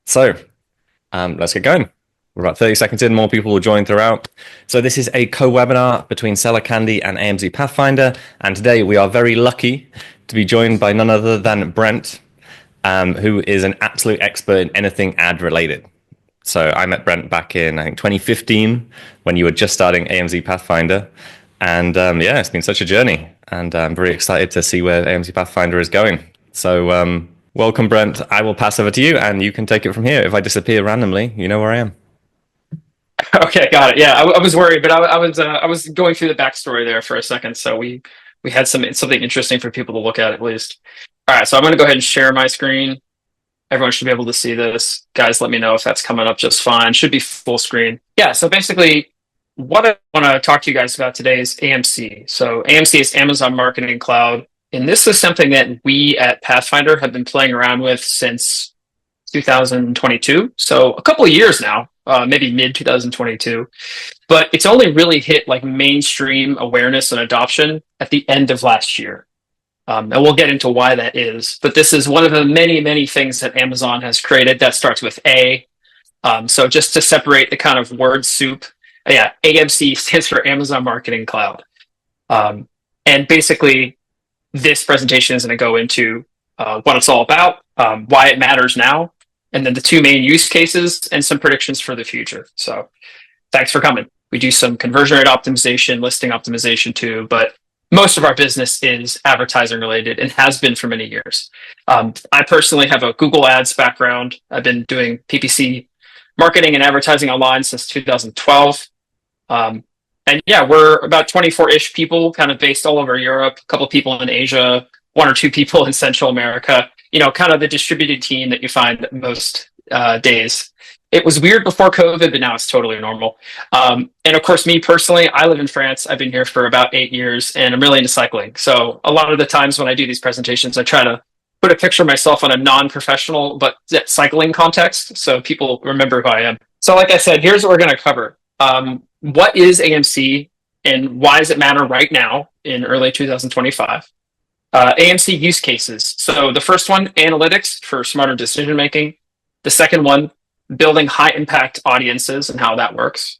So let's get going. We're about 30 seconds in, more people will join throughout. So this is a co-webinar between Seller Candy and AMZ Pathfinder. And today we are very lucky to be joined by none other than Brent, who is an absolute expert in anything ad related. So I met Brent back in, I think, 2015 when you were just starting AMZ Pathfinder. And yeah, it's been such a journey. And I'm very excited to see where AMZ Pathfinder is going. So welcome, Brent. I will pass over to you and you can take it from here. If I disappear randomly, you know where I am. Okay, got it. Yeah, I was worried, but I was going through the backstory there for a second, so we had something interesting for people to look at least. All right, so I'm going to go ahead and share my screen. Everyone should be able to see this. Guys, let me know if that's coming up just fine. Should be full screen. Yeah, so basically, what I want to talk to you guys about today is AMC. So AMC is Amazon Marketing Cloud, and this is something that we at Pathfinder have been playing around with since 2022. So a couple of years now, maybe mid 2022, but it's only really hit like mainstream awareness and adoption at the end of last year. And we'll get into why that is. But this is one of the many, many things that Amazon has created that starts with A. So just to separate the kind of word soup, yeah, AMC stands for Amazon Marketing Cloud. And basically, this presentation is going to go into what it's all about, why it matters now, and then the two main use cases and some predictions for the future. So thanks for coming. We do some conversion rate optimization, listing optimization too, but most of our business is advertising related and has been for many years. I personally have a Google Ads background. I've been doing PPC marketing and advertising online since 2012. And yeah, we're about 24-ish people kind of based all over Europe, a couple of people in Asia, one or two people in Central America, you know, kind of the distributed team that you find most days. It was weird before COVID, but now it's totally normal. And of course, me personally, I live in France. I've been here for about 8 years and I'm really into cycling. So a lot of the times when I do these presentations, I try to put a picture of myself on a non-professional, but cycling context. So people remember who I am. So like I said, here's what we're going to cover. What is AMC and why does it matter right now in early 2025? AMC use cases. So the first one, analytics for smarter decision making. The second one, building high impact audiences and how that works.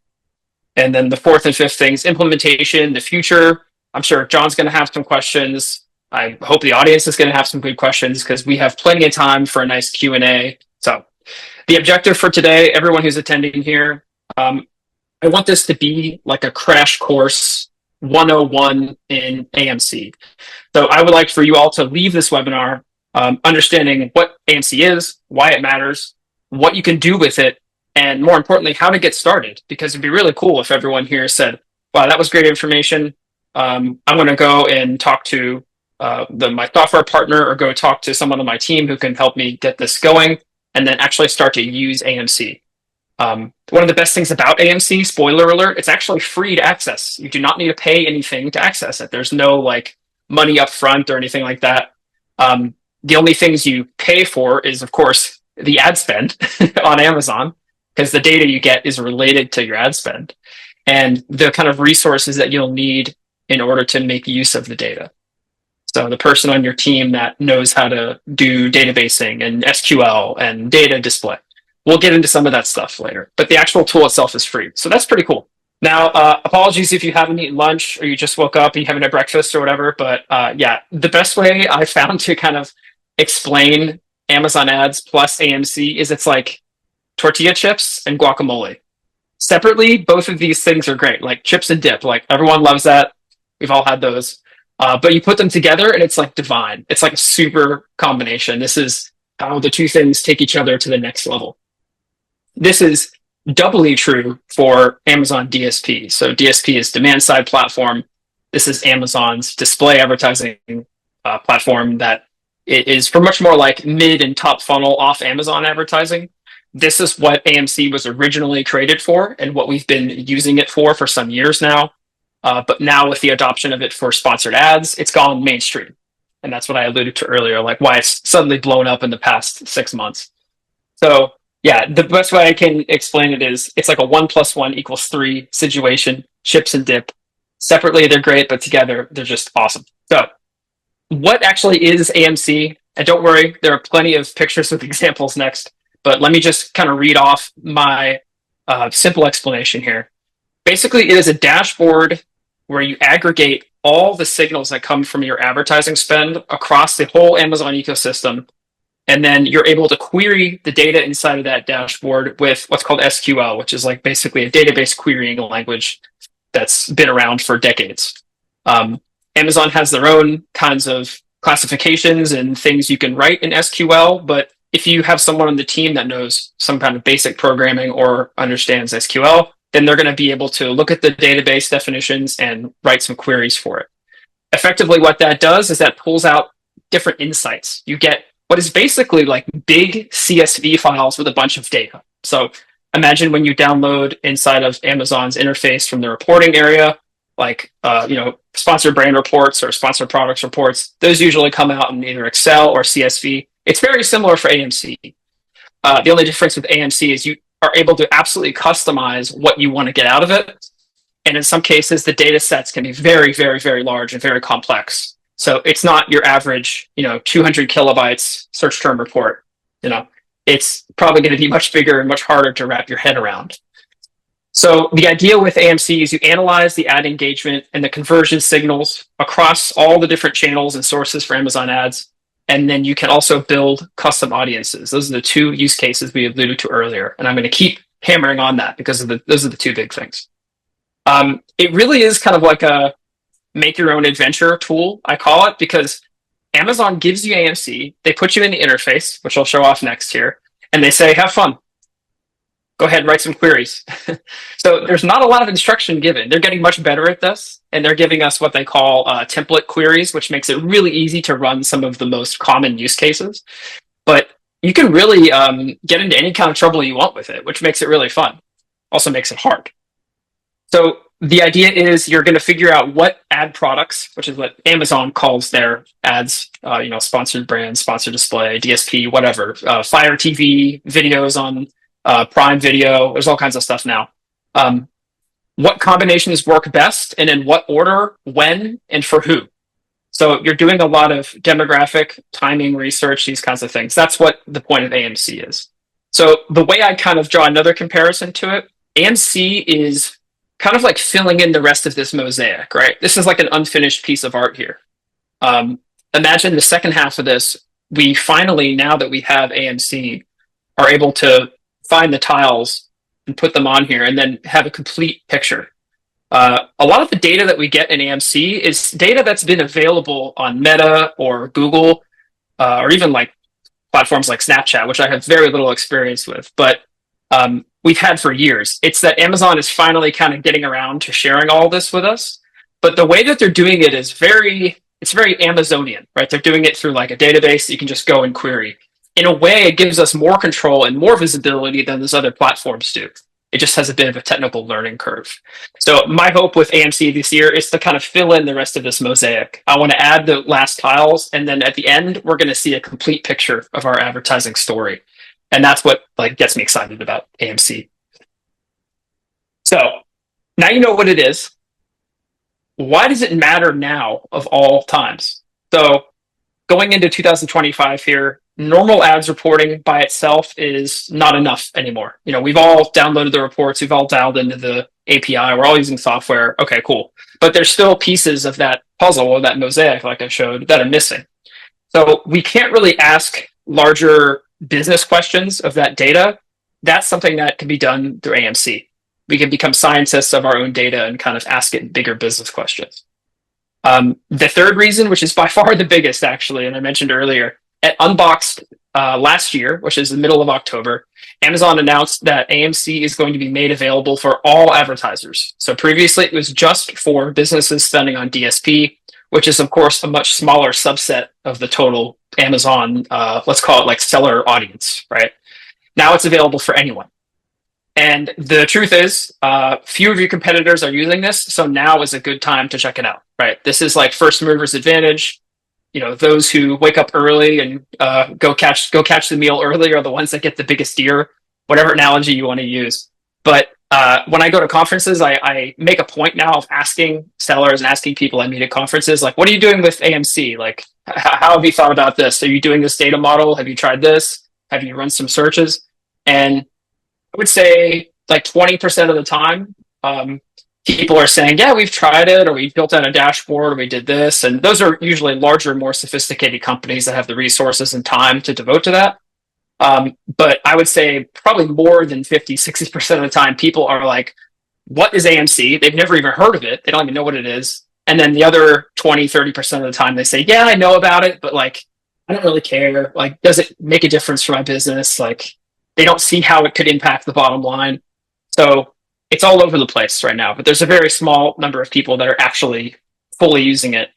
And then the fourth and fifth things, implementation, the future. I'm sure John's going to have some questions. I hope the audience is going to have some good questions because we have plenty of time for a nice Q&A. So the objective for today, everyone who's attending here, I want this to be like a crash course 101 in AMC. So I would like for you all to leave this webinar understanding what AMC is, why it matters, what you can do with it, and more importantly, how to get started. Because it'd be really cool if everyone here said, wow, that was great information. I'm going to go and talk to my software partner or go talk to someone on my team who can help me get this going and then actually start to use AMC. One of the best things about AMC, spoiler alert, it's actually free to access. You do not need to pay anything to access it. There's no like money up front or anything like that. The only things you pay for is, of course, the ad spend on Amazon, because the data you get is related to your ad spend and the kind of resources that you'll need in order to make use of the data. So the person on your team that knows how to do databasing and SQL and data display. We'll get into some of that stuff later, but the actual tool itself is free. So that's pretty cool. Now, apologies if you haven't eaten lunch or you just woke up and you haven't had breakfast or whatever, but yeah, the best way I found to kind of explain Amazon ads plus AMC is it's like tortilla chips and guacamole. Separately, both of these things are great, like chips and dip. Like everyone loves that. We've all had those. But you put them together and it's like divine. It's like a super combination. This is how the two things take each other to the next level. This is doubly true for Amazon DSP. So DSP is demand side platform. This is Amazon's display advertising platform that it is for much more like mid and top funnel off Amazon advertising. This is what AMC was originally created for and what we've been using it for some years now. But now with the adoption of it for sponsored ads, it's gone mainstream. And that's what I alluded to earlier, like why it's suddenly blown up in the past 6 months. So yeah, the best way I can explain it is it's like a 1 + 1 = 3 situation, chips and dip. Separately, they're great, but together, they're just awesome. So what actually is AMC? And don't worry, there are plenty of pictures with examples next. but let me just kind of read off my simple explanation here. Basically, it is a dashboard where you aggregate all the signals that come from your advertising spend across the whole Amazon ecosystem. And then you're able to query the data inside of that dashboard with what's called SQL, which is like basically a database querying language that's been around for decades. Amazon has their own kinds of classifications and things you can write in SQL, but if you have someone on the team that knows some kind of basic programming or understands SQL, then they're going to be able to look at the database definitions and write some queries for it. Effectively, what that does is that pulls out different insights. You get what is basically like big CSV files with a bunch of data. So imagine when you download inside of Amazon's interface from the reporting area, like sponsored brand reports or sponsored products reports. Those usually come out in either Excel or CSV. It's very similar for AMC. The only difference with AMC is you are able to absolutely customize what you want to get out of it. And in some cases, the data sets can be very, very, very large and very complex. So it's not your average, 200 kilobytes search term report. It's probably going to be much bigger and much harder to wrap your head around. So the idea with AMC is you analyze the ad engagement and the conversion signals across all the different channels and sources for Amazon ads. And then you can also build custom audiences. Those are the two use cases we alluded to earlier. And I'm going to keep hammering on that because those are the two big things. It really is kind of like a make your own adventure tool, I call it, because Amazon gives you AMC, they put you in the interface, which I'll show off next here, and they say, have fun. Go ahead, write some queries. So there's not a lot of instruction given. They're getting much better at this, and they're giving us what they call template queries, which makes it really easy to run some of the most common use cases. But you can really get into any kind of trouble you want with it, which makes it really fun. Also makes it hard. So the idea is you're going to figure out what ad products, which is what Amazon calls their ads, sponsored brand, sponsored display, DSP, whatever, Fire TV, videos on Prime Video. There's all kinds of stuff now. What combinations work best and in what order, when, and for who. So you're doing a lot of demographic, timing research, these kinds of things. That's what the point of AMC is. So the way I kind of draw another comparison to it, AMC is kind of like filling in the rest of this mosaic, right? This is like an unfinished piece of art here. Imagine the second half of this, we finally, now that we have AMC, are able to find the tiles and put them on here and then have a complete picture. A lot of the data that we get in AMC is data that's been available on Meta or Google, or even like platforms like Snapchat, which I have very little experience with, but we've had for years. It's that Amazon is finally kind of getting around to sharing all this with us. But the way that they're doing it is it's very Amazonian, right? They're doing it through like a database that you can just go and query. In a way, it gives us more control and more visibility than those other platforms do. It just has a bit of a technical learning curve. So my hope with AMC this year is to kind of fill in the rest of this mosaic. I want to add the last tiles, and then at the end, we're going to see a complete picture of our advertising story. And that's what gets me excited about AMC. So now you know what it is. Why does it matter now of all times? So going into 2025 here, normal ads reporting by itself is not enough anymore. We've all downloaded the reports. We've all dialed into the API. We're all using software. Okay, cool. But there's still pieces of that puzzle or that mosaic, like I showed, that are missing. So we can't really ask larger business questions of that data. That's something that can be done through AMC. We can become scientists of our own data and kind of ask it bigger business questions. The third reason, which is by far the biggest actually, and I mentioned earlier, at Unboxed last year, which is the middle of October, Amazon announced that AMC is going to be made available for all advertisers. So previously it was just for businesses spending on DSP, which is of course a much smaller subset of the total Amazon, let's call it like seller audience, right? Now it's available for anyone. And the truth is, few of your competitors are using this, so now is a good time to check it out, right? This is like first movers advantage. Those who wake up early and go catch the meal early are the ones that get the biggest deer, whatever analogy you want to use. But when I go to conferences, I make a point now of asking sellers and asking people I meet at conferences, like, what are you doing with AMC? Like, how have you thought about this? Are you doing this data model? Have you tried this? Have you run some searches? And I would say like 20% of the time, people are saying, yeah, we've tried it, or we built out a dashboard, or we did this. And those are usually larger, more sophisticated companies that have the resources and time to devote to that. But I would say probably more than 50, 60% of the time, people are like, what is AMC? They've never even heard of it. They don't even know what it is. And then the other 20, 30% of the time, they say, yeah, I know about it, but like, I don't really care. Like, does it make a difference for my business? Like, they don't see how it could impact the bottom line. So it's all over the place right now, but there's a very small number of people that are actually fully using it.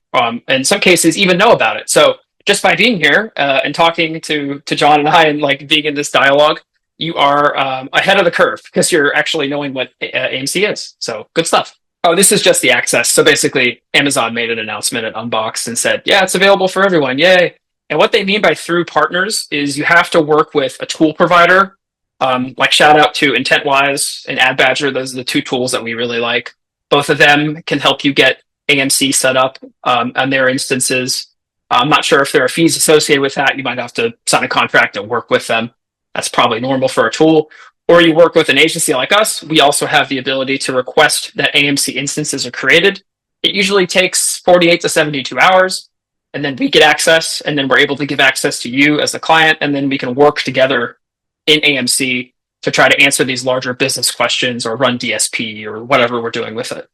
In some cases, even know about it. So just by being here and talking to John and I and like being in this dialogue, you are ahead of the curve because you're actually knowing what AMC is. So good stuff. Oh, this is just the access. So basically, Amazon made an announcement at Unboxed and said, yeah, it's available for everyone. Yay. And what they mean by through partners is you have to work with a tool provider. Like shout out to IntentWise and AdBadger. Those are the two tools that we really like. Both of them can help you get AMC set up on their instances. I'm not sure if there are fees associated with that. You might have to sign a contract and work with them. That's probably normal for a tool. Or you work with an agency like us. We also have the ability to request that AMC instances are created. It usually takes 48 to 72 hours. And then we get access, and then we're able to give access to you as the client, and then we can work together in AMC to try to answer these larger business questions or run DSP or whatever we're doing with it.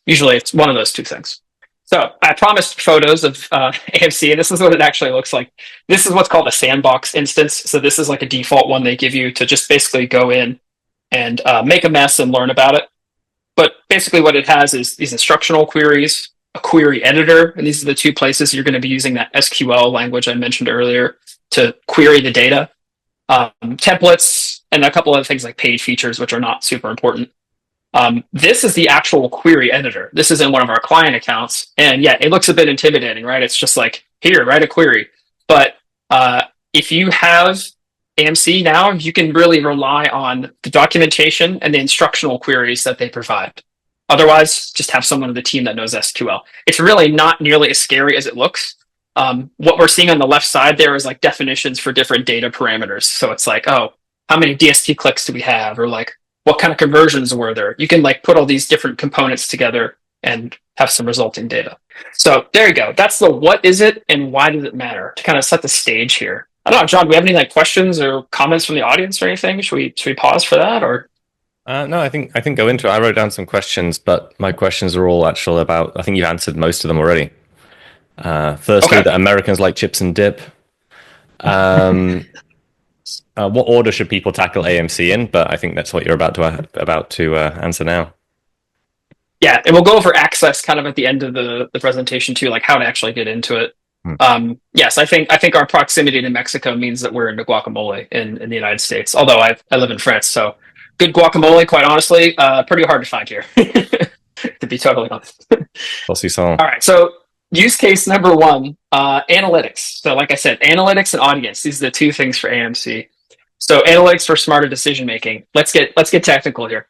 Usually it's one of those two things. So I promised photos of AMC, and this is what it actually looks like. This is what's called a sandbox instance. So this is like a default one they give you to just basically go in and make a mess and learn about it. But basically what it has is these instructional queries, a query editor, and these are the two places you're going to be using that SQL language I mentioned earlier to query the data. Templates, and a couple other things like page features, which are not super important. This is the actual query editor. This is in one of our client accounts. And yeah, it looks a bit intimidating, right? It's just like, here, write a query. But if you have AMC now, you can really rely on the documentation and the instructional queries that they provide. Otherwise, just have someone on the team that knows SQL. It's really not nearly as scary as it looks. What we're seeing on the left side there is like definitions for different data parameters. So it's like, oh, how many DST clicks do we have? Or like, what kind of conversions were there? You can like put all these different components together and have some resulting data. So there you go. That's the what is it and why does it matter to kind of set the stage here. I don't know, John, do we have any like questions or comments from the audience or anything? Should we pause for that or? No, I think go into it. I wrote down some questions, but my questions are all actually about, I think you've answered most of them already. Firstly, that Americans like chips and dip. What order should people tackle AMC in? But I think that's what you're about to answer now. Yeah, and we'll go over access kind of at the end of the presentation too, like how to actually get into it. Yes, I think our proximity to Mexico means that we're into guacamole in the United States. Although I live in France, so good guacamole, quite honestly, pretty hard to find here, to be totally honest. All right, so use case number one, analytics. So like I said, analytics and audience, these are the two things for AMC. So analytics for smarter decision making. Let's get technical here.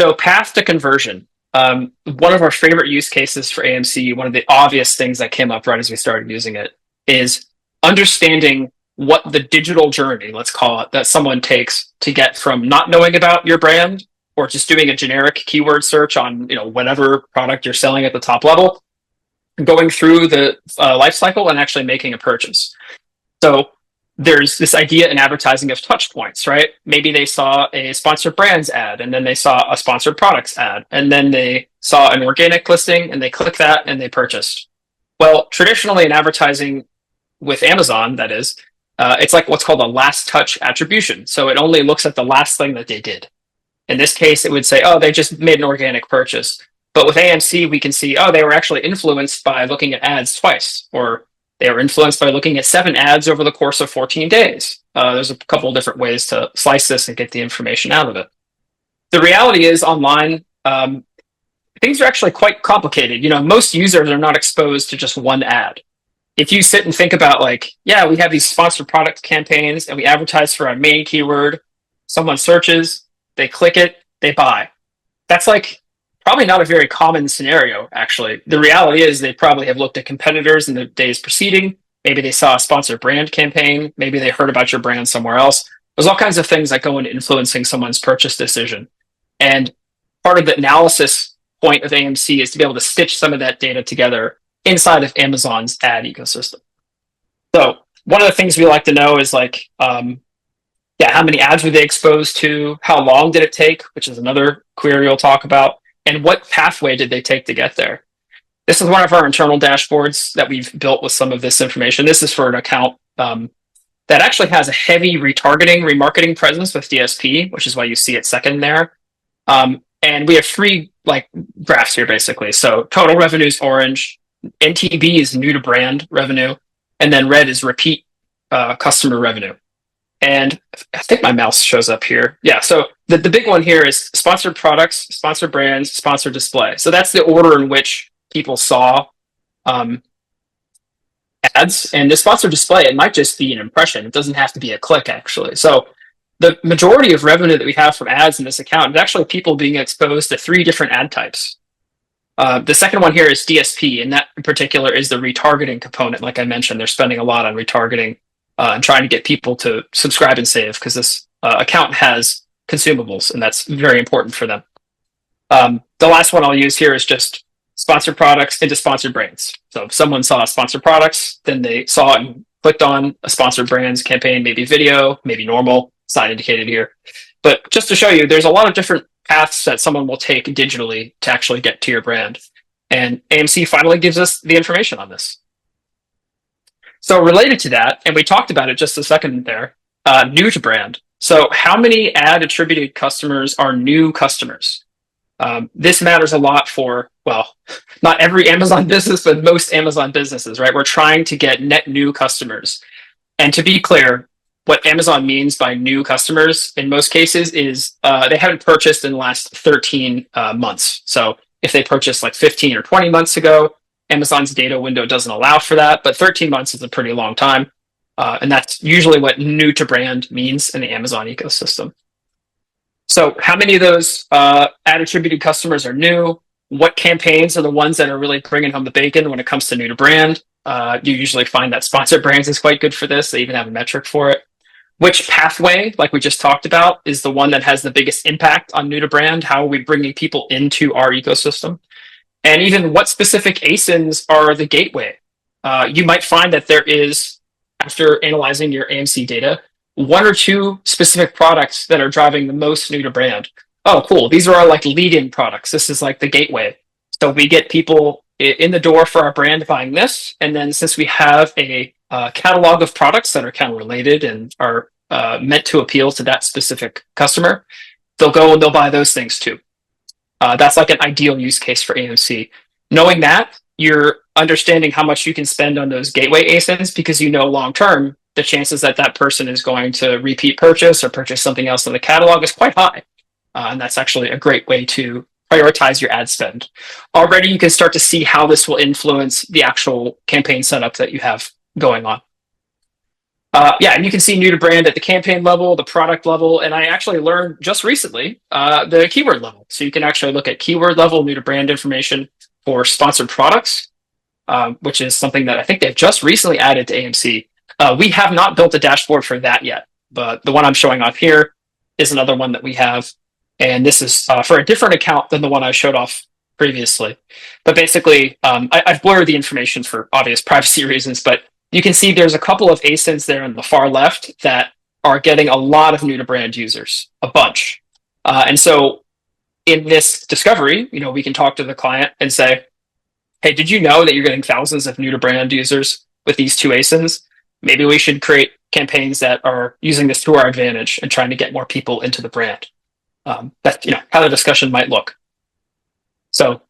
So path to conversion. One of our favorite use cases for AMC, one of the obvious things that came up right as we started using it, is understanding what the digital journey, let's call it, that someone takes to get from not knowing about your brand or just doing a generic keyword search on whatever product you're selling at the top level, going through the life cycle and actually making a purchase. So there's this idea in advertising of touch points, right? Maybe they saw a sponsored brands ad, and then they saw a sponsored products ad, and then they saw an organic listing, and they click that, and they purchased. Well, traditionally in advertising with Amazon, that is, it's like what's called a last touch attribution. So it only looks at the last thing that they did. In this case, it would say, oh, they just made an organic purchase. But with AMC, we can see, oh, they were actually influenced by looking at ads twice, or they were influenced by looking at 7 ads over the course of 14 days. There's a couple of different ways to slice this and get the information out of it. The reality is online, things are actually quite complicated. Most users are not exposed to just one ad. If you sit and think about like, yeah, we have these sponsored product campaigns and we advertise for our main keyword, someone searches, they click it, they buy. That's like probably not a very common scenario, actually. The reality is they probably have looked at competitors in the days preceding. Maybe they saw a sponsored brand campaign. Maybe they heard about your brand somewhere else. There's all kinds of things that go into influencing someone's purchase decision. And part of the analysis point of AMC is to be able to stitch some of that data together inside of Amazon's ad ecosystem. So one of the things we like to know is like, how many ads were they exposed to? How long did it take? Which is another query we'll talk about. And what pathway did they take to get there? This is one of our internal dashboards that we've built with some of this information. This is for an account that actually has a heavy remarketing presence with DSP, which is why you see it second there. And we have three like graphs here, basically. So total revenue is orange, NTB is new to brand revenue, and then red is repeat customer revenue. And I think my mouse shows up here. Yeah, so the big one here is sponsored products, sponsored brands, sponsored display. So that's the order in which people saw ads. And the sponsored display, it might just be an impression. It doesn't have to be a click, actually. So the majority of revenue that we have from ads in this account is actually people being exposed to 3 different ad types. The second one here is DSP, and that in particular is the retargeting component. Like I mentioned, they're spending a lot on retargeting and trying to get people to subscribe and save because this account has consumables, and that's very important for them. The last one I'll use here is just sponsored products into sponsored brands. So if someone saw sponsored products, then they saw it and clicked on a sponsored brands campaign, maybe video, maybe normal, it's not indicated here. But just to show you, there's a lot of different paths that someone will take digitally to actually get to your brand. And AMC finally gives us the information on this. So related to that, and we talked about it just a second there, new to brand. So how many ad attributed customers are new customers? This matters a lot for, well, not every Amazon business, but most Amazon businesses, right? We're trying to get net new customers. And to be clear, what Amazon means by new customers in most cases is they haven't purchased in the last 13 months. So if they purchased like 15 or 20 months ago, Amazon's data window doesn't allow for that, but 13 months is a pretty long time. And that's usually what new to brand means in the Amazon ecosystem. So how many of those ad attributed customers are new? What campaigns are the ones that are really bringing home the bacon when it comes to new to brand? You usually find that sponsored brands is quite good for this. They even have a metric for it. Which pathway, like we just talked about, is the one that has the biggest impact on new to brand? How are we bringing people into our ecosystem? And even what specific ASINs are the gateway? You might find that there is, after analyzing your AMC data, 1 or 2 specific products that are driving the most new to brand. Oh, cool. These are our like lead-in products. This is like the gateway. So we get people in the door for our brand buying this. And then since we have a catalog of products that are kind of related and are meant to appeal to that specific customer, they'll go and they'll buy those things too. That's like an ideal use case for AMC. Knowing that, you're understanding how much you can spend on those gateway ASINs because you know long-term the chances that that person is going to repeat purchase or purchase something else in the catalog is quite high. And that's actually a great way to prioritize your ad spend. Already you can start to see how this will influence the actual campaign setup that you have going on. And you can see new to brand at the campaign level, the product level, and I actually learned just recently the keyword level. So you can actually look at keyword level new to brand information for sponsored products, which is something that I think they've just recently added to AMC. We have not built a dashboard for that yet, but the one I'm showing off here is another one that we have. And this is for a different account than the one I showed off previously. But basically, I've blurred the information for obvious privacy reasons, but you can see there's a couple of ASINs there on the far left that are getting a lot of new to brand users, a bunch. And so in this discovery, we can talk to the client and say, hey, did you know that you're getting thousands of new to brand users with these 2 ASINs? Maybe we should create campaigns that are using this to our advantage and trying to get more people into the brand. That's how the discussion might look. So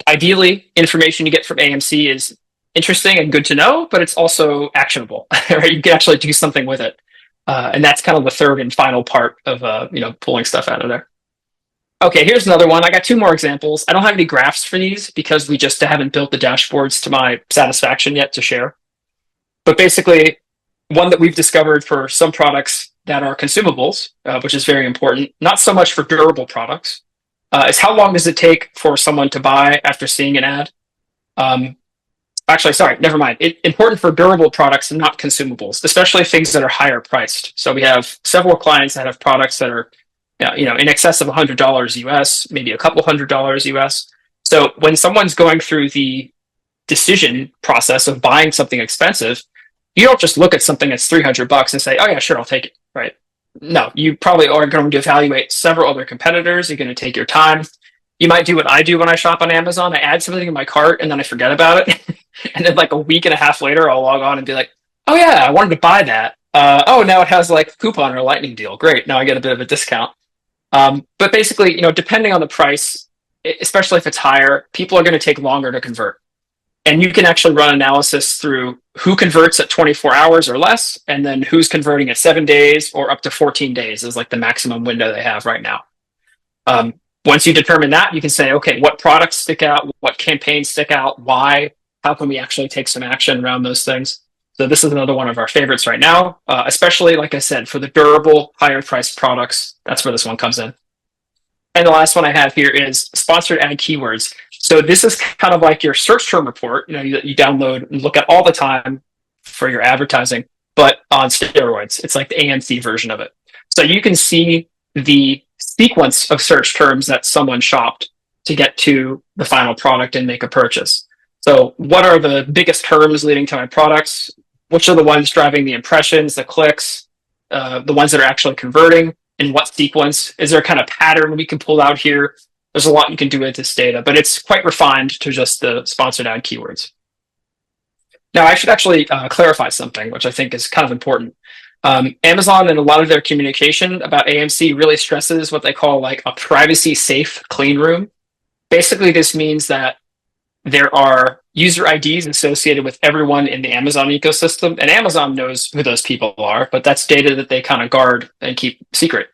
ideally, information you get from AMC is interesting and good to know, but it's also actionable, right? You can actually do something with it. And that's kind of the third and final part of, pulling stuff out of there. Okay, here's another one. I got 2 more examples. I don't have any graphs for these because we just haven't built the dashboards to my satisfaction yet to share. But basically, one that we've discovered for some products that are consumables, which is very important, not so much for durable products, is how long does it take for someone to buy after seeing an ad? Actually, sorry, never mind. Important for durable products and not consumables, especially things that are higher priced. So we have several clients that have products that are, in excess of $100 US, maybe a couple $100 US. So when someone's going through the decision process of buying something expensive, you don't just look at something that's $300 and say, "Oh yeah, sure, I'll take it." Right? No, you probably are going to evaluate several other competitors. You're going to take your time. You might do what I do when I shop on Amazon. I add something in my cart and then I forget about it. And then like a week and a half later, I'll log on and be like, "Oh yeah, I wanted to buy that. Oh, now it has like a coupon or a lightning deal. Great. Now I get a bit of a discount." But basically, depending on the price, especially if it's higher, people are going to take longer to convert. And you can actually run analysis through who converts at 24 hours or less, and then who's converting at 7 days or up to 14 days is like the maximum window they have right now. Once you determine that, you can say, okay, what products stick out? What campaigns stick out? Why? How can we actually take some action around those things? So this is another one of our favorites right now, especially, like I said, for the durable, higher priced products. That's where this one comes in. And the last one I have here is sponsored ad keywords. So this is kind of like your search term report, you download and look at all the time for your advertising, but on steroids. It's like the AMC version of it. So you can see the sequence of search terms that someone shopped to get to the final product and make a purchase. So what are the biggest terms leading to my products? Which are the ones driving the impressions, the clicks, the ones that are actually converting? In what sequence? Is there a kind of pattern we can pull out here? There's a lot you can do with this data, but it's quite refined to just the sponsored ad keywords. Now, I should actually clarify something, which I think is kind of important. Amazon and a lot of their communication about AMC really stresses what they call like a privacy safe clean room. Basically, this means that there are user IDs associated with everyone in the Amazon ecosystem, and Amazon knows who those people are, but that's data that they kind of guard and keep secret.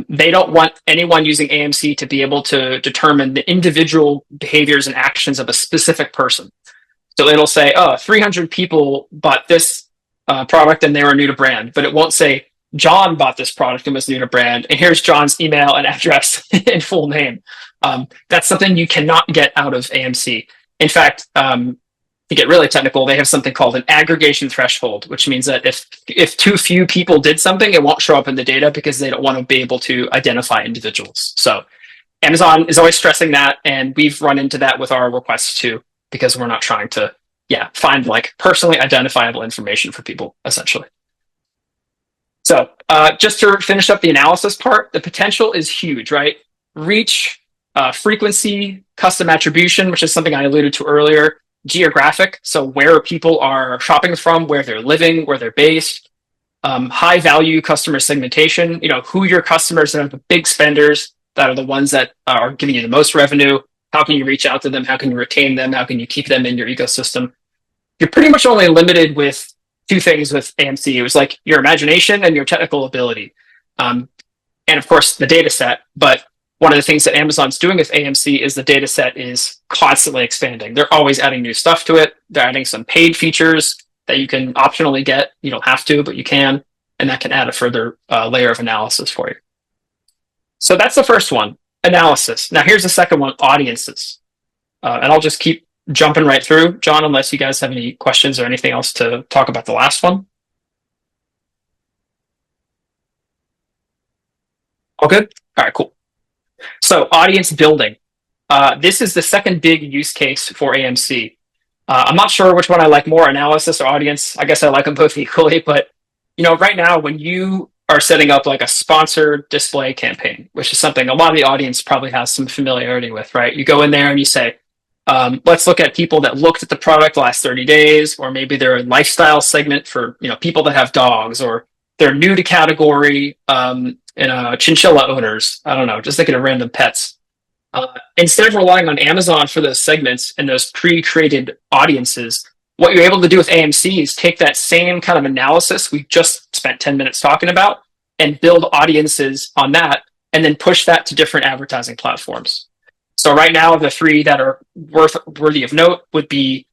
They don't want anyone using AMC to be able to determine the individual behaviors and actions of a specific person. So it'll say, oh, 300 people bought this product and they were new to brand, but it won't say John bought this product and was new to brand, and here's John's email and address and full name. That's something you cannot get out of AMC. In fact, to get really technical, they have something called an aggregation threshold, which means that if too few people did something, it won't show up in the data because they don't want to be able to identify individuals. So Amazon is always stressing that, and we've run into that with our requests too, because we're not trying to, find like personally identifiable information for people, essentially. So just to finish up the analysis part, the potential is huge, right? Reach, frequency, custom attribution, which is something I alluded to earlier, geographic, so where people are shopping from, where they're living, where they're based, high value customer segmentation, who your customers are, the big spenders that are the ones that are giving you the most revenue. How can you reach out to them? How can you retain them? How can you keep them in your ecosystem? You're pretty much only limited with two things with AMC. It was like your imagination and your technical ability. And of course the data set, but one of the things that Amazon's doing with AMC is the data set is constantly expanding. They're always adding new stuff to it. They're adding some paid features that you can optionally get. You don't have to, but you can. And that can add a further layer of analysis for you. So that's the first one, analysis. Now here's the second one, audiences. And I'll just keep jumping right through. John, unless you guys have any questions or anything else to talk about the last one. All good? All right, cool. So audience building. This is the second big use case for AMC. I'm not sure which one I like more, analysis or audience. I guess I like them both equally, but right now when you are setting up like a sponsored display campaign, which is something a lot of the audience probably has some familiarity with, right? You go in there and you say, let's look at people that looked at the product the last 30 days, or maybe they're a lifestyle segment for people that have dogs, or they're new to category, chinchilla owners. I don't know, just thinking of random pets. Instead of relying on Amazon for those segments and those pre-created audiences, what you're able to do with AMC is take that same kind of analysis we just spent 10 minutes talking about and build audiences on that, and then push that to different advertising platforms. So right now, the three that are worthy of note would be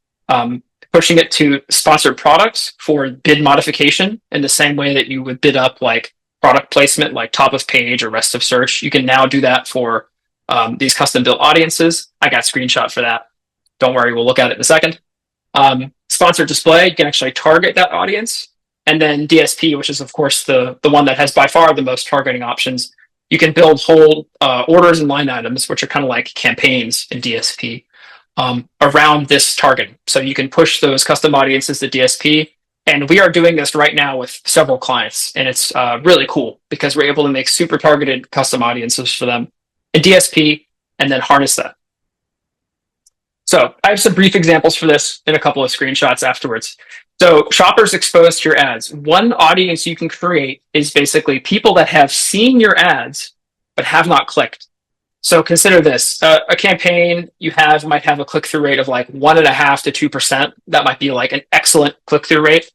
pushing it to sponsored products for bid modification in the same way that you would bid up like product placement, like top of page or rest of search. You can now do that for these custom built audiences. I got a screenshot for that. Don't worry, we'll look at it in a second. Sponsored display, you can actually target that audience. And then DSP, which is of course the one that has by far the most targeting options. You can build whole orders and line items, which are kind of like campaigns in DSP, around this targeting. So you can push those custom audiences to DSP. And we are doing this right now with several clients. And it's really cool because we're able to make super targeted custom audiences for them in DSP and then harness that. So I have some brief examples for this in a couple of screenshots afterwards. So shoppers exposed to your ads. One audience you can create is basically people that have seen your ads but have not clicked. So consider this, a campaign you have might have a click-through rate of like 1.5% to 2%. That might be like an excellent click-through rate.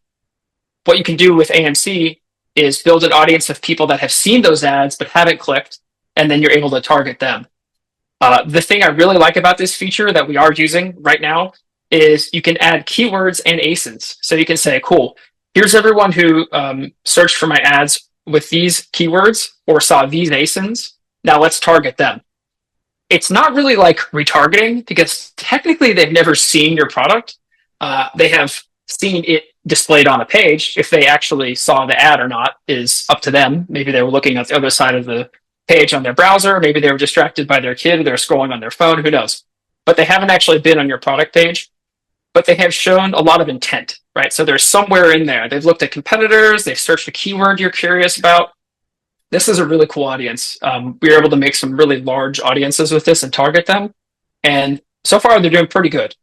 What you can do with AMC is build an audience of people that have seen those ads but haven't clicked, and then you're able to target them. The thing I really like about this feature that we are using right now is you can add keywords and ASINs. So you can say, cool, here's everyone who searched for my ads with these keywords or saw these ASINs. Now let's target them. It's not really like retargeting because technically they've never seen your product. They have seen it displayed on a page. If they actually saw the ad or not is up to them. Maybe they were looking at the other side of the page on their browser. Maybe they were distracted by their kid. They're scrolling on their phone. Who knows? But they haven't actually been on your product page. But they have shown a lot of intent, right? So there's somewhere in there. They've looked at competitors. They've searched a keyword you're curious about. This is a really cool audience. We were able to make some really large audiences with this and target them. And so far, they're doing pretty good.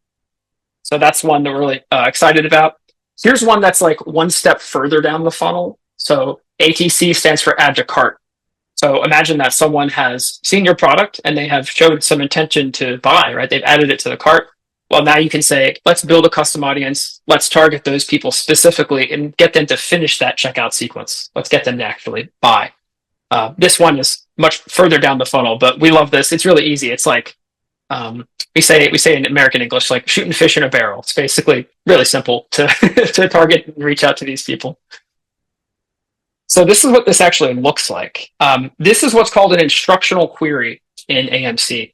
So that's one that we're really excited about. Here's one that's like one step further down the funnel. So ATC stands for add to cart. So imagine that someone has seen your product and they have showed some intention to buy, right? They've added it to the cart. Well, now you can say, let's build a custom audience. Let's target those people specifically and get them to finish that checkout sequence. Let's get them to actually buy. This one is much further down the funnel, but we love this. It's really easy. It's like we say in American English, like shooting fish in a barrel. It's basically really simple to to target and reach out to these people. So this is what this actually looks like. This is what's called an instructional query in AMC.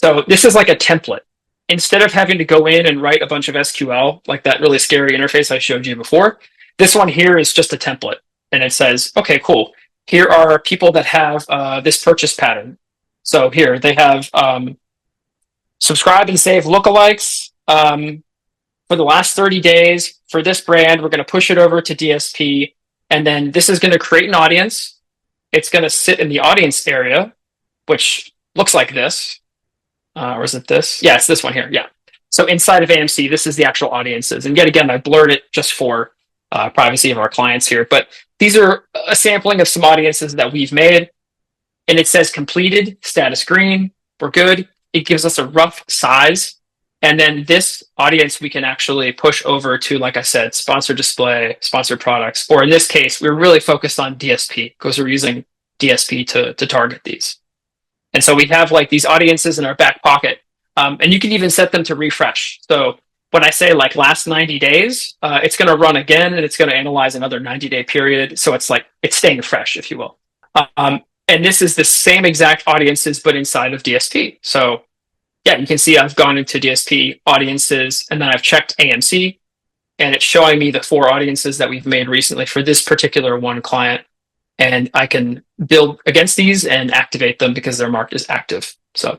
So this is like a template. Instead of having to go in and write a bunch of SQL, like that really scary interface I showed you before, this one here is just a template. And it says, okay, cool. Here are people that have this purchase pattern. So here they have subscribe and save lookalikes for the last 30 days for this brand. We're going to push it over to DSP. And then this is going to create an audience. It's going to sit in the audience area, which looks like this. Or is it this? Yeah, it's this one here. Yeah. So inside of AMC, this is the actual audiences. And yet again, I blurred it just for privacy of our clients here. But these are a sampling of some audiences that we've made. And it says completed, status green. We're good. It gives us a rough size. And then this audience, we can actually push over to, like I said, sponsored display, sponsored products. Or in this case, we're really focused on DSP because we're using DSP to target these. And so we have like these audiences in our back pocket. And you can even set them to refresh. So when I say like last 90 days, it's going to run again and it's going to analyze another 90-day period. So it's like it's staying fresh, if you will. And this is the same exact audiences, but inside of DSP. So yeah, you can see I've gone into DSP audiences and then I've checked AMC and it's showing me the 4 audiences that we've made recently for this particular one client. And I can build against these and activate them because they're marked as active. So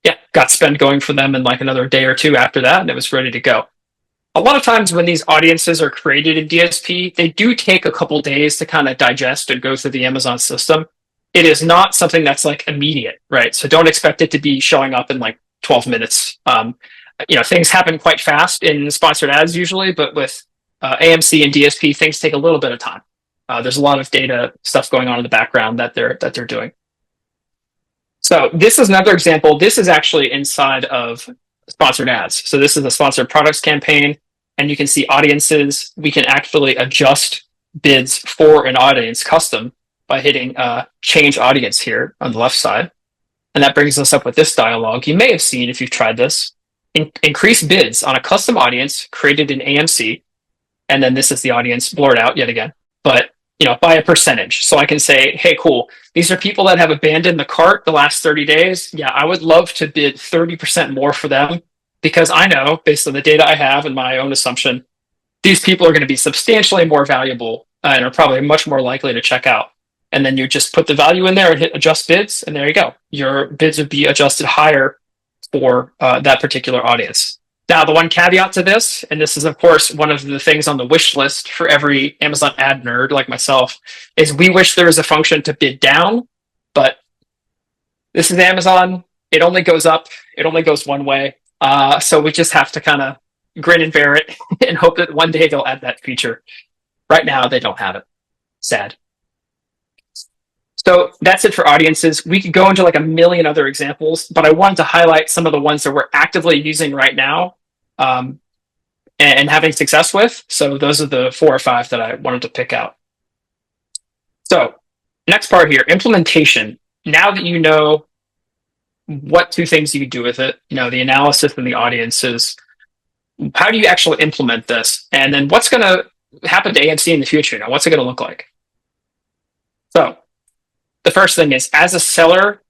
yeah, got spend going for them in like another day or two after that, and it was ready to go. A lot of times when these audiences are created in DSP, they do take a couple days to kind of digest and go through the Amazon system. It is not something that's like immediate, right? So don't expect it to be showing up in like 12 minutes. Things happen quite fast in sponsored ads usually, but with AMC and DSP, things take a little bit of time. There's a lot of data stuff going on in the background that they're doing. So this is another example. This is actually inside of sponsored ads. So this is a sponsored products campaign, and you can see audiences. We can actually adjust bids for an audience custom by hitting change audience here on the left side. And that brings us up with this dialog. You may have seen if you've tried this. Increase bids on a custom audience created in AMC. And then this is the audience blurred out yet again. But by a percentage. So I can say, hey, cool. These are people that have abandoned the cart the last 30 days. Yeah, I would love to bid 30% more for them because I know, based on the data I have and my own assumption, these people are going to be substantially more valuable and are probably much more likely to check out. And then you just put the value in there and hit adjust bids, and there you go. Your bids would be adjusted higher for that particular audience. Now, the one caveat to this, and this is, of course, one of the things on the wish list for every Amazon ad nerd like myself, is we wish there was a function to bid down, but this is Amazon. It only goes up. It only goes one way. So we just have to kind of grin and bear it and hope that one day they'll add that feature. Right now, they don't have it. Sad. So that's it for audiences. We could go into like a million other examples, but I wanted to highlight some of the ones that we're actively using right now and having success with. So those are the 4 or 5 that I wanted to pick out. So next part here, implementation. Now that you know what 2 things you could do with it, the analysis and the audiences, how do you actually implement this? And then what's going to happen to AMC in the future? What's it going to look like? So the first thing is, as a seller,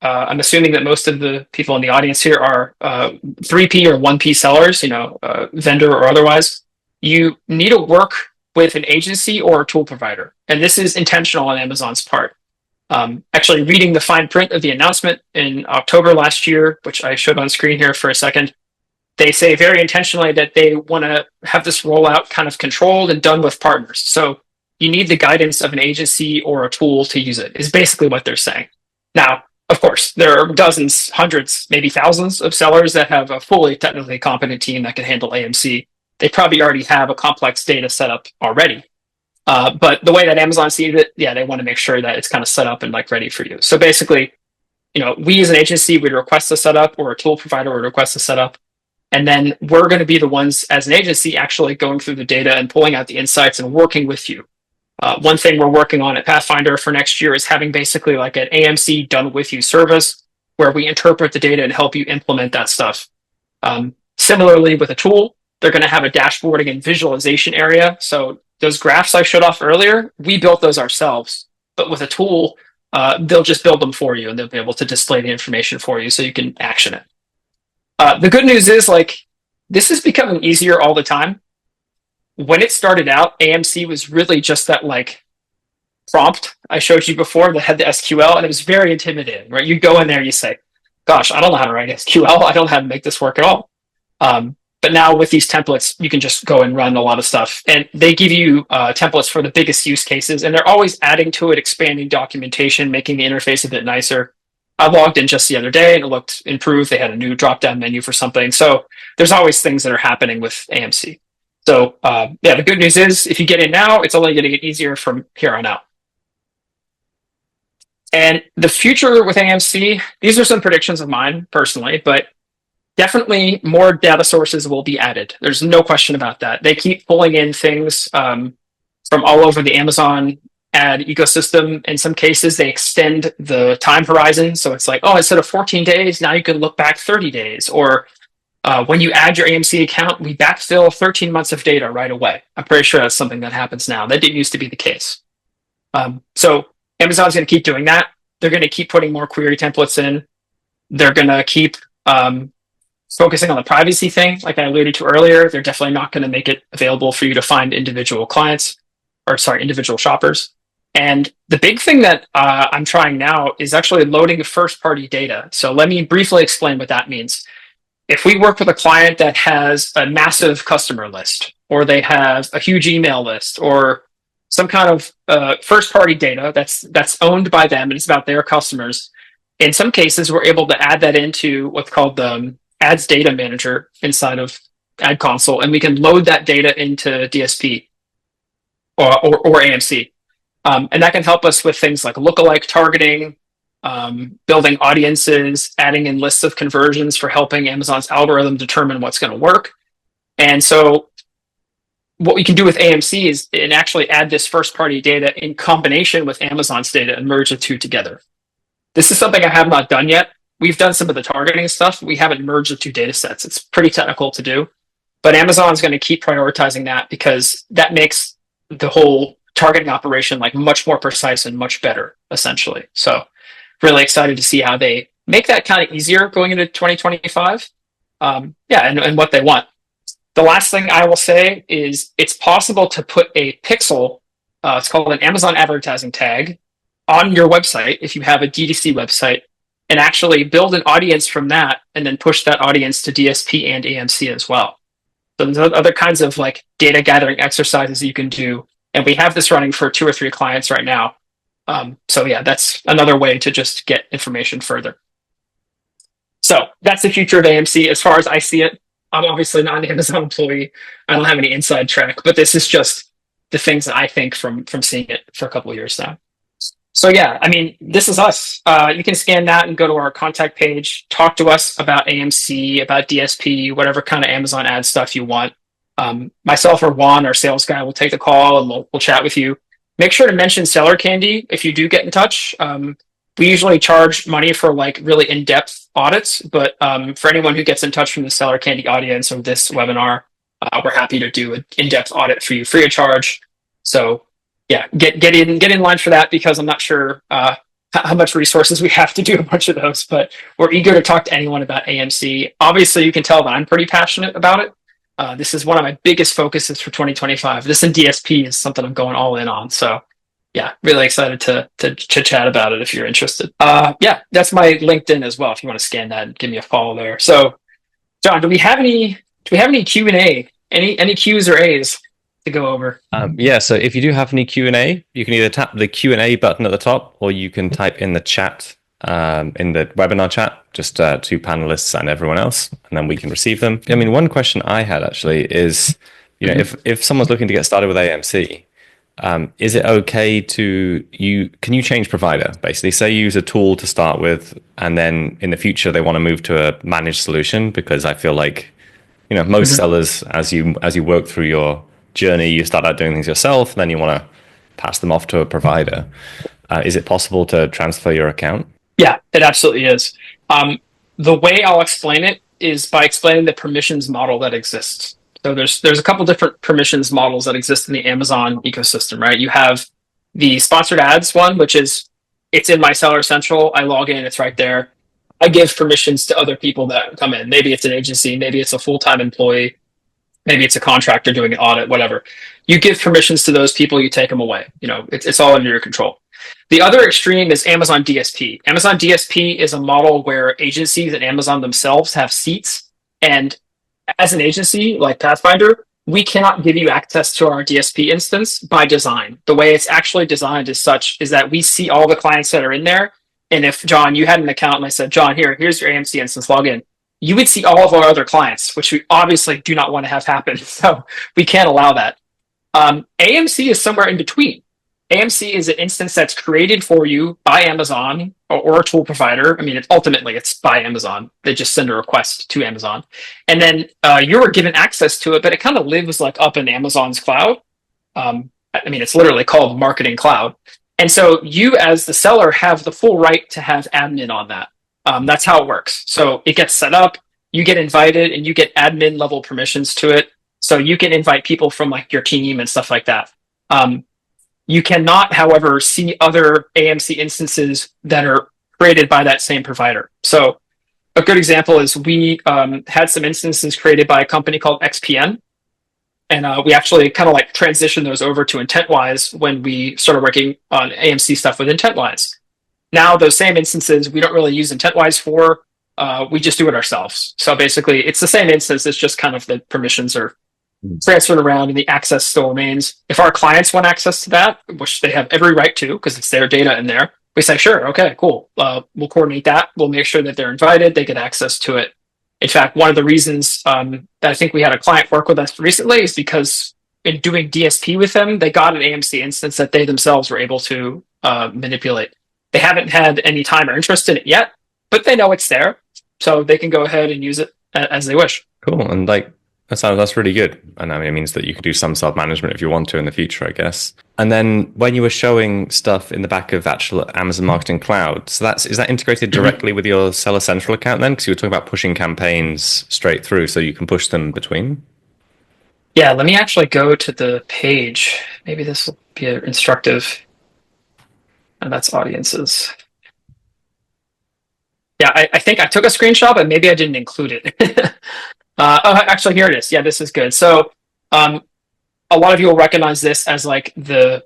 I'm assuming that most of the people in the audience here are 3P or 1P sellers, vendor or otherwise. You need to work with an agency or a tool provider. And this is intentional on Amazon's part. Actually, reading the fine print of the announcement in October last year, which I showed on screen here for a second, they say very intentionally that they want to have this rollout kind of controlled and done with partners. So you need the guidance of an agency or a tool to use it, is basically what they're saying. Now, of course, there are dozens, hundreds, maybe thousands of sellers that have a fully technically competent team that can handle AMC. They probably already have a complex data set up already. But the way that Amazon sees it, they want to make sure that it's kind of set up and like ready for you. So basically, we as an agency would request a setup, or a tool provider would request a setup. And then we're going to be the ones as an agency actually going through the data and pulling out the insights and working with you. One thing we're working on at Pathfinder for next year is having basically like an AMC done with you service where we interpret the data and help you implement that stuff. Similarly, with a tool, they're going to have a dashboarding and visualization area. So those graphs I showed off earlier, we built those ourselves. But with a tool, they'll just build them for you, and they'll be able to display the information for you so you can action it. The good news is, this is becoming easier all the time. When it started out, AMC was really just that prompt I showed you before that had the SQL, and it was very intimidating, right? You go in there and you say, gosh, I don't know how to write SQL. I don't know how to make this work at all. But now with these templates, you can just go and run a lot of stuff. And they give you templates for the biggest use cases, and they're always adding to it, expanding documentation, making the interface a bit nicer. I logged in just the other day and it looked improved. They had a new drop-down menu for something. So there's always things that are happening with AMC. So the good news is if you get in now, it's only going to get easier from here on out. And the future with AMC, these are some predictions of mine personally, but definitely more data sources will be added. There's no question about that. They keep pulling in things from all over the Amazon ad ecosystem. In some cases, they extend the time horizon. So it's like, instead of 14 days, now you can look back 30 days. Or when you add your AMC account, we backfill 13 months of data right away. I'm pretty sure that's something that happens now. That didn't used to be the case. So Amazon's going to keep doing that. They're going to keep putting more query templates in. They're going to keep focusing on the privacy thing, like I alluded to earlier. They're definitely not going to make it available for you to find individual individual shoppers. And the big thing that I'm trying now is actually loading first-party data. So let me briefly explain what that means. If we work with a client that has a massive customer list, or they have a huge email list, or some kind of first-party data that's owned by them and it's about their customers, in some cases, we're able to add that into what's called the Ads Data Manager inside of Ad Console, and we can load that data into DSP or AMC. And that can help us with things like lookalike targeting, building audiences, adding in lists of conversions for helping Amazon's algorithm determine what's going to work. And so what we can do with AMC is actually add this first-party data in combination with Amazon's data and merge the two together. This is something I have not done yet. We've done some of the targeting stuff. We haven't merged the two data sets. It's pretty technical to do. But Amazon's going to keep prioritizing that because that makes the whole targeting operation much more precise and much better, essentially. So really excited to see how they make that kind of easier going into 2025. and what they want. The last thing I will say is it's possible to put a pixel, it's called an Amazon advertising tag, on your website if you have a DTC website, and actually build an audience from that and then push that audience to DSP and AMC as well. So there's other kinds of like data gathering exercises you can do. And we have this running for 2 or 3 clients right now. So yeah, that's another way to just get information further. So that's the future of AMC as far as I see it. I'm obviously not an Amazon employee. I don't have any inside track, but this is just the things that I think from seeing it for a couple of years now. So yeah, I mean, this is us. You can scan that and go to our contact page, talk to us about AMC, about DSP, whatever kind of Amazon ad stuff you want. Myself or Juan, our sales guy, will take the call and we'll chat with you. Make sure to mention Seller Candy if you do get in touch. We usually charge money for like really in-depth audits, but for anyone who gets in touch from the Seller Candy audience or this webinar, we're happy to do an in-depth audit for you free of charge. So yeah, get in line for that, because I'm not sure how much resources we have to do a bunch of those, but we're eager to talk to anyone about AMC. Obviously, you can tell that I'm pretty passionate about it. This is one of my biggest focuses for 2025. This and DSP is something I'm going all in on. So yeah, really excited to chat about it if you're interested. Yeah, that's my LinkedIn as well. If you want to scan that and give me a follow there. So John, do we have any Q&A? Any Q's or A's to go over? Yeah, so if you do have any Q&A, you can either tap the Q&A button at the top, or you can type in the chat, in the webinar chat, just to panelists and everyone else, and then we can receive them. I mean, one question I had actually is, you know, if someone's looking to get started with AMC, is it okay can you change provider? Basically, say you use a tool to start with, and then in the future they want to move to a managed solution, because I feel like, you know, most sellers, as you work through your journey, you start out doing things yourself, and then you want to pass them off to a provider. Is it possible to transfer your account? Yeah, it absolutely is. The way I'll explain it is by explaining the permissions model that exists. So there's a couple different permissions models that exist in the Amazon ecosystem, right? You have the sponsored ads one, which is, it's in my Seller Central. I log in, it's right there. I give permissions to other people that come in. Maybe it's an agency, maybe it's a full-time employee, maybe it's a contractor doing an audit, whatever. You give permissions to those people, you take them away. You know, it's all under your control. The other extreme is Amazon DSP. Amazon DSP is a model where agencies and Amazon themselves have seats. And as an agency like Pathfinder, we cannot give you access to our DSP instance by design. The way it's actually designed is that we see all the clients that are in there. And if, John, you had an account and I said, John, here's your AMC instance, log in, you would see all of our other clients, which we obviously do not want to have happen. So we can't allow that. AMC is somewhere in between. AMC is an instance that's created for you by Amazon or a tool provider. I mean, ultimately it's by Amazon. They just send a request to Amazon. And then you are given access to it, but it kind of lives like up in Amazon's cloud. I mean, it's literally called Marketing Cloud. And so you as the seller have the full right to have admin on that. That's how it works. So it gets set up, you get invited, and you get admin level permissions to it. So you can invite people from like your team and stuff like that. You cannot, however, see other AMC instances that are created by that same provider. So a good example is we had some instances created by a company called XPN. And we actually kind of like transitioned those over to IntentWise when we started working on AMC stuff with IntentWise. Now, those same instances, we don't really use IntentWise for. We just do it ourselves. So basically, it's the same instance. It's just kind of the permissions are transferred around and the access still remains. If our clients want access to that, which they have every right to because it's their data in there, we say, sure, okay, cool. We'll coordinate that. We'll make sure that they're invited. They get access to it. In fact, one of the reasons that I think we had a client work with us recently is because in doing DSP with them, they got an AMC instance that they themselves were able to manipulate. They haven't had any time or interest in it yet, but they know it's there. So they can go ahead and use it as they wish. Cool. And like, that's really good. And I mean, it means that you could do some self-management if you want to in the future, I guess. And then when you were showing stuff in the back of actual Amazon Marketing Cloud, so is that integrated directly with your Seller Central account then? Because you were talking about pushing campaigns straight through, so you can push them between. Yeah, let me actually go to the page. Maybe this will be instructive. And that's audiences. Yeah, I think I took a screenshot, but maybe I didn't include it. Oh, actually, here it is. Yeah, this is good. So, um, a lot of you will recognize this as like the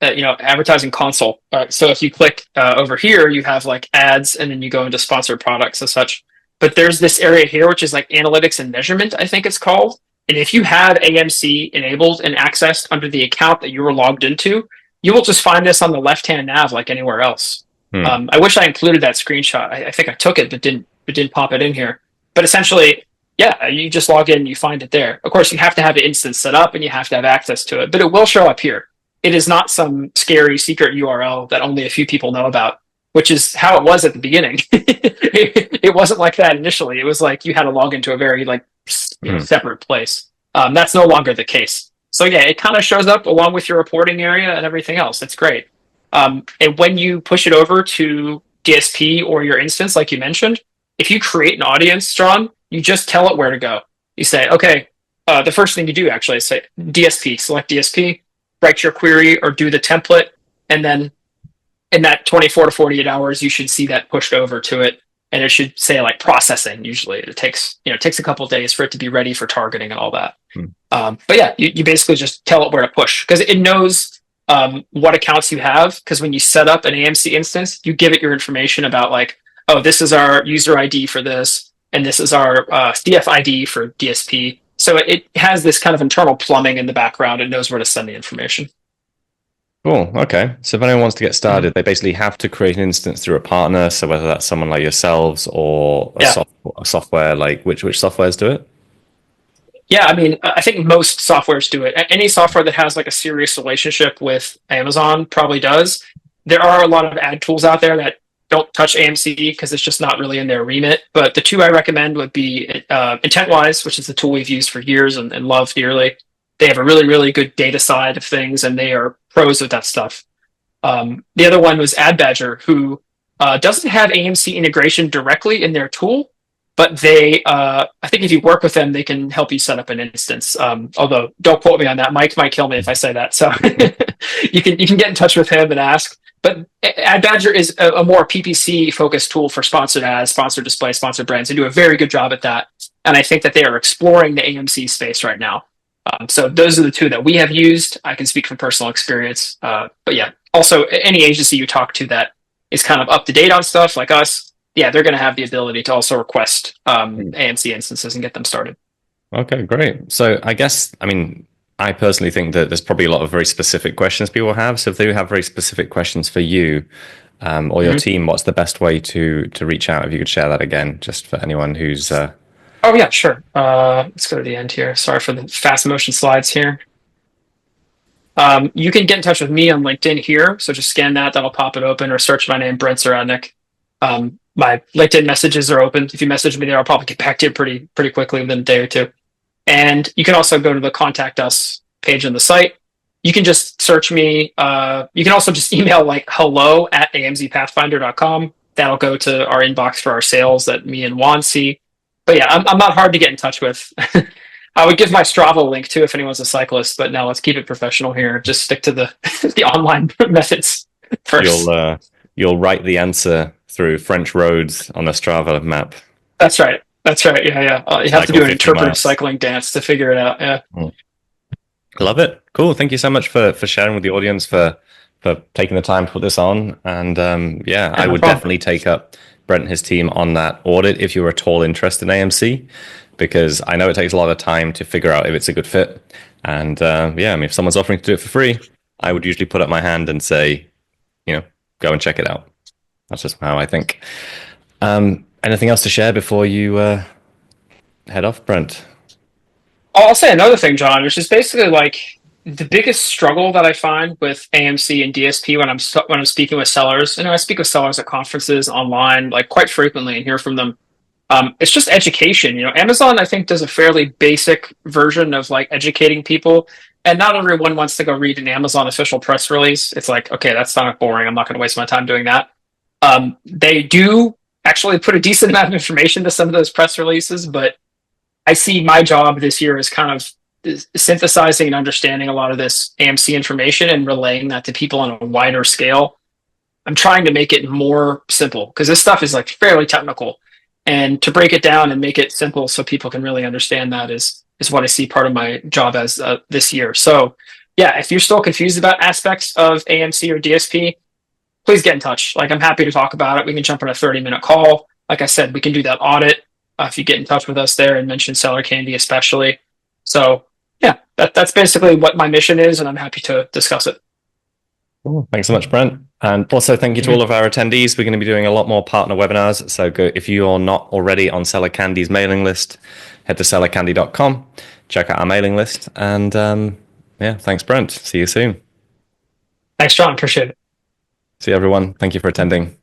advertising console. So if you click over here, you have like ads, and then you go into sponsored products and such. But there's this area here which is like analytics and measurement, I think it's called. And if you have AMC enabled and accessed under the account that you were logged into, you will just find this on the left-hand nav like anywhere else. I wish I included that screenshot. I think I took it, but didn't pop it in here. But essentially, yeah, you just log in, you find it there. Of course, you have to have the instance set up and you have to have access to it, but it will show up here. It is not some scary secret URL that only a few people know about, which is how it was at the beginning. It wasn't like that initially. It was like you had to log into a very like separate place. That's no longer the case. So yeah, it kind of shows up along with your reporting area and everything else. It's great. And when you push it over to DSP or your instance, like you mentioned, if you create an audience, John, you just tell it where to go. You say, okay, the first thing you do actually is say DSP, select DSP, write your query or do the template, and then in that 24 to 48 hours, you should see that pushed over to it, and it should say like processing. Usually, it takes a couple of days for it to be ready for targeting and all that. But yeah, you basically just tell it where to push because it knows what accounts you have. Because when you set up an AMC instance, you give it your information about like, oh, this is our user ID for this, and this is our CF ID for DSP. So it has this kind of internal plumbing in the background. It knows where to send the information. Cool. Okay. So if anyone wants to get started, they basically have to create an instance through a partner. So whether that's someone like yourselves or a software, like which softwares do it? Yeah, I mean, I think most softwares do it. Any software that has like a serious relationship with Amazon probably does. There are a lot of ad tools out there that don't touch AMC because it's just not really in their remit. But the two I recommend would be IntentWise, which is the tool we've used for years and love dearly. They have a really, really good data side of things, and they are pros with that stuff. The other one was AdBadger, who doesn't have AMC integration directly in their tool, but they, I think if you work with them, they can help you set up an instance. Although, don't quote me on that. Mike might kill me if I say that. So you can get in touch with him and ask. But AdBadger is a more PPC focused tool for sponsored ads, sponsored display, sponsored brands. They do a very good job at that, and I think that they are exploring the AMC space right now. So those are the two that we have used. I can speak from personal experience. But yeah, also any agency you talk to that is kind of up to date on stuff like us, yeah, they're going to have the ability to also request AMC instances and get them started. Okay, great. So I personally think that there's probably a lot of very specific questions people have. So if they have very specific questions for you or your team, what's the best way to reach out? If you could share that again, just for anyone who's... Oh, yeah, sure. Let's go to the end here. Sorry for the fast motion slides here. You can get in touch with me on LinkedIn here. So just scan that. That'll pop it open, or search my name, Brent Zaradnik. My LinkedIn messages are open. If you message me there, I'll probably get back to you pretty quickly within a day or two. And you can also go to the Contact Us page on the site. You can just search me. You can also just email like hello@amzpathfinder.com. That'll go to our inbox for our sales that me and Juan see. But yeah, I'm not hard to get in touch with. I would give my Strava link too if anyone's a cyclist, but no, let's keep it professional here. Just stick to the the online methods first. You'll write the answer through French roads on a Strava map. That's right. Yeah. You have to do an interpretive cycling dance to figure it out. Yeah. Love it. Cool. Thank you so much for sharing with the audience, for taking the time to put this on. And I would definitely take up Brent and his team on that audit if you're at all interested in AMC, because I know it takes a lot of time to figure out if it's a good fit. And if someone's offering to do it for free, I would usually put up my hand and say, go and check it out. That's just how I think. Anything else to share before you head off, Brent? I'll say another thing, John, which is basically like the biggest struggle that I find with AMC and DSP when I'm speaking with sellers. I speak with sellers at conferences online like quite frequently and hear from them. It's just education. Amazon, I think, does a fairly basic version of like educating people, and not everyone wants to go read an Amazon official press release. It's like, okay, that's not boring. I'm not going to waste my time doing that. They do actually put a decent amount of information to some of those press releases, but I see my job this year as kind of synthesizing and understanding a lot of this AMC information and relaying that to people on a wider scale. I'm trying to make it more simple because this stuff is like fairly technical, and to break it down and make it simple so people can really understand that is what I see part of my job as this year. So yeah, if you're still confused about aspects of AMC or DSP, please get in touch. Like, I'm happy to talk about it. We can jump on a 30-minute call. Like I said, we can do that audit if you get in touch with us there and mention Seller Candy especially. So yeah, that's basically what my mission is, and I'm happy to discuss it. Cool. Thanks so much, Brent. And also thank you to all of our attendees. We're going to be doing a lot more partner webinars. So go, if you are not already on Seller Candy's mailing list, head to sellercandy.com, check out our mailing list. And yeah, thanks, Brent. See you soon. Thanks, John. Appreciate it. See you, everyone. Thank you for attending.